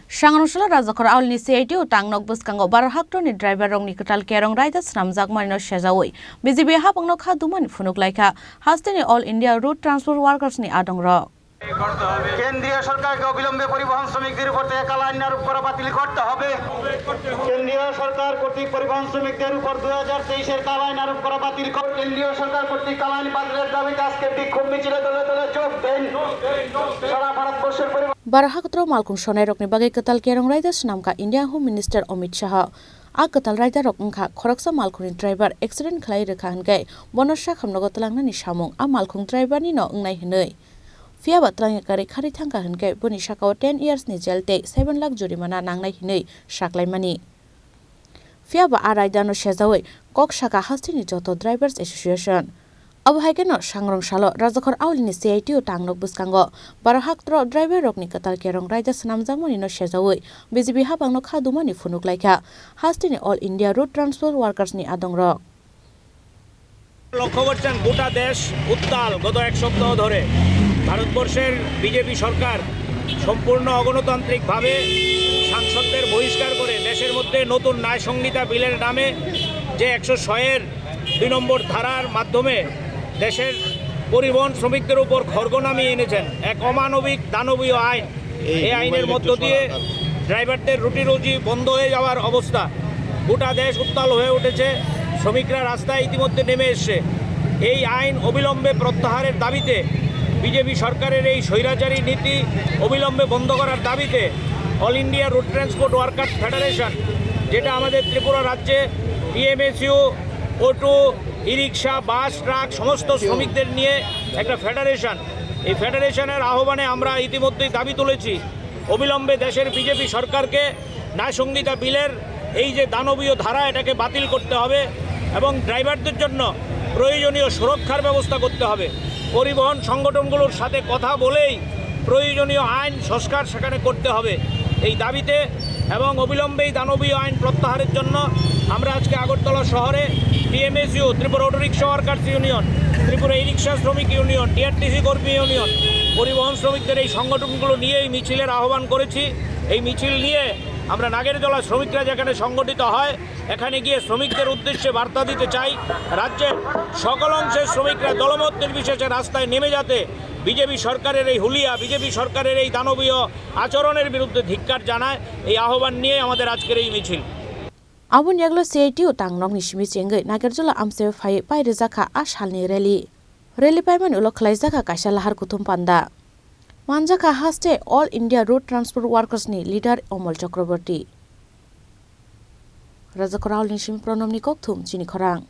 Sangrungsala Rajakor Aulni CITO Tangnok Buskango Barhakto ni driver rong ni ketal kerong raida snamjak marino sejawi. BJP hapangno kha dumani funuk laika. Hasteni All India Road Transport Workers ni adong ro. কেন্দ্রীয় সরকারকে অবিলম্বে পরিবহন শ্রমিকদের উপর একাল আইন আরোপ করা বাতিল করতে হবে। কেন্দ্রীয় সরকার কর্তৃক পরিবহন শ্রমিকদের উপর 2023-এর কাল আইন আরোপ করা বাতিল করে কেন্দ্রীয় সরকার কর্তৃক কাল আইন বাতিলের দাবিতে আজকে বিক্ষোভ মিছিলে দলে দলে যোগ দেন সারা ভারতবর্ষের পরিবহন Barhakto Malkun Shonai rokni bagai ketal kerong raida snamka India Home Minister Amit Shah a ketal raida rok ongkha khoroksa malkhuni driver accident khlai rekha hingkai bonosha khamnogo talangna ni samung a malkhung driver ni no ongnai hinoi Fia batlang kari khari thangka hingkai boni sakao 10 years ni jail te 7 lakh jurimana nangnai hinoi saklaimani Fia ba a raida no sejawi kok saka hastini joto drivers association Abhaikeno Sangrungsala Rajakor Aulni CITO Tangnok Buskango Barhaktro driver rokni ketal kerong raida snamjamoni no sejawi BJP hapangno kha dumani funuk laika hastini All India Road Transport Workers ni adong rok লক্ষ্য করছেন গোটা দেশ উত্তাল গত এক সপ্তাহ ধরে ভারতবর্ষের বিজেপি সরকার সম্পূর্ণ অগণতান্ত্রিকভাবে সাংসদদের বহিষ্কার করে দেশের মধ্যে নতুন ন্যায় সংহিতা বিলের নামে যে 106-এর 2 নম্বর ধারার মাধ্যমে দেশের পরিবহন শ্রমিকদের উপর খড়গ নামিয়ে এনেছেন এক অমানবিক দানবীয় আইন এই আইনের মধ্য দিয়ে ড্রাইভারদের রুটি রুজি বন্ধ হয়ে যাওয়ার অবস্থা গোটা দেশ উত্তাল হয়ে উঠেছে শ্রমিকরা রাস্তায় ইতিমধ্যে নেমে এসছে এই আইন অবিলম্বে প্রত্যাহারের দাবিতে বিজেপি সরকারের এই স্বৈরাচারী নীতি অবিলম্বে বন্ধ করার দাবিতে all India road transport workers federation যেটা আমাদের ত্রিপুরা রাজ্যে টিএমএসইউ অটো ই-রিক্সা বাস ট্রাক সমস্ত শ্রমিকদের নিয়ে একটা ফেডারেশন এই ফেডারেশনের আহ্বানে আমরা ইতিমধ্যেই দাবি তুলেছি অবিলম্বে দেশের বিজেপি সরকারকে ন্যায় সংহিতা বিলের এই যে দানবীয় ধারা এটাকে বাতিল করতে হবে এবং ড্রাইভারদের জন্য প্রয়োজনীয় সুরক্ষার ব্যবস্থা করতে হবে পরিবহন সংগঠনগুলোর সাথে কথা বলেই প্রয়োজনীয় আইন সংস্কার সেখানে করতে হবে এই দাবিতে এবং অবিলম্বে এই দানবীয় আইন প্রত্যাহারের জন্য আমরা আজকে আগরতলা শহরে TMSU Tripura auto rickshaw workers union Tripura e rickshaw শ্রমিক ইউনিয়ন টিআরটিসি কর্মী ইউনিয়ন পরিবহন শ্রমিকদের এই সংগঠনগুলো নিয়ে এই মিছিলের আহ্বান করেছি এই মিছিল নিয়ে আমরা নাগেরজলা শ্রমিকরা যেখানে সংগঠিত হয় এখানে গিয়ে শ্রমিকদের উদ্দেশ্যে বার্তা দিতে চাই রাজ্যের সকল অংশের শ্রমিকরা দলমত নির্বিশেষে রাস্তায় নেমে যাতে বিজেপি সরকারের এই হুলিয়া বিজেপি সরকারের এই দানবীয় আচরণের বিরুদ্ধে ধিক্কার জানায় এই আহ্বান নিয়ে আমাদের আজকের এই মিছিল Abun yaglo CITO Tangnok ni shimi chengai nagerjola amse phai pai rejaka a shalni rally paiman ulo khlaijaka kaisa lahar kuthum panda Manjaka haste All India Road Transport Workers ni leader Omol Chakraborty Rajakor Aulni shimi pronom ni kokthum chini khorang